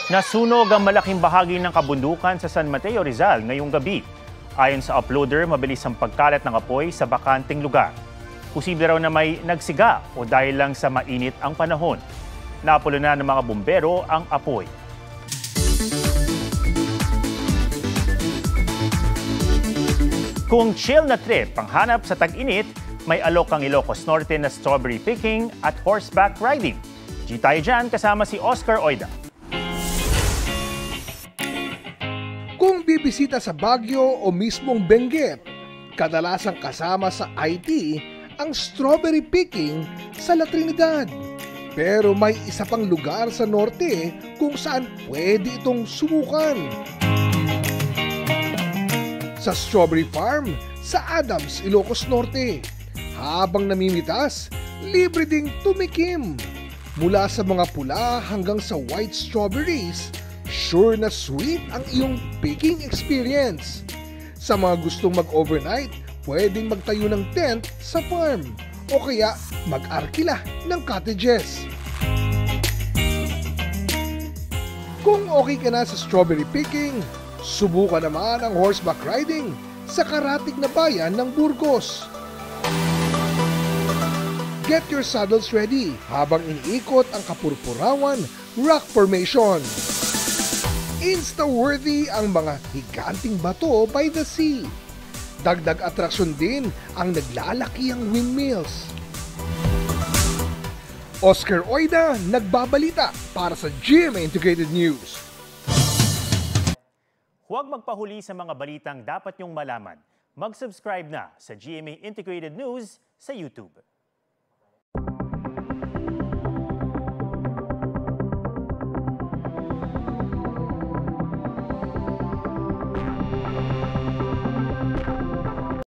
Nasunog ang malaking bahagi ng kabundukan sa San Mateo, Rizal ngayong gabi. Ayon sa uploader, mabilis ang pagkalat ng apoy sa bakanting lugar. Posible raw na may nagsiga o dahil lang sa mainit ang panahon. Napulunan ng mga bumbero ang apoy. Kung chill na trip ang hanap sa tag-init, may alok ang Ilocos Norte na strawberry picking at horseback riding. G tayo dyan kasama si Oscar Oida. Kung bibisita sa Baguio o mismong Benguet, kadalasang kasama sa IT ang strawberry picking sa La Trinidad. Pero may isa pang lugar sa norte kung saan pwede itong subukan. Sa Strawberry Farm sa Adams, Ilocos Norte. Habang namimitas, libre ding tumikim. Mula sa mga pula hanggang sa white strawberries, sure na sweet ang iyong picking experience. Sa mga gustong mag-overnight, pwedeng magtayo ng tent sa farm o kaya mag-arkila ng cottages. Kung okay ka na sa strawberry picking, subukan naman ang horseback riding sa karatig na bayan ng Burgos. Get your saddles ready habang iniikot ang Kapurpurawan Rock Formation. Insta-worthy ang mga higanting bato by the sea. Dagdag atraksyon din ang naglalakihang windmills. Oscar Oida, nagbabalita para sa GMA Integrated News. Huwag magpahuli sa mga balitang dapat niyong malaman. Mag-subscribe na sa GMA Integrated News sa YouTube.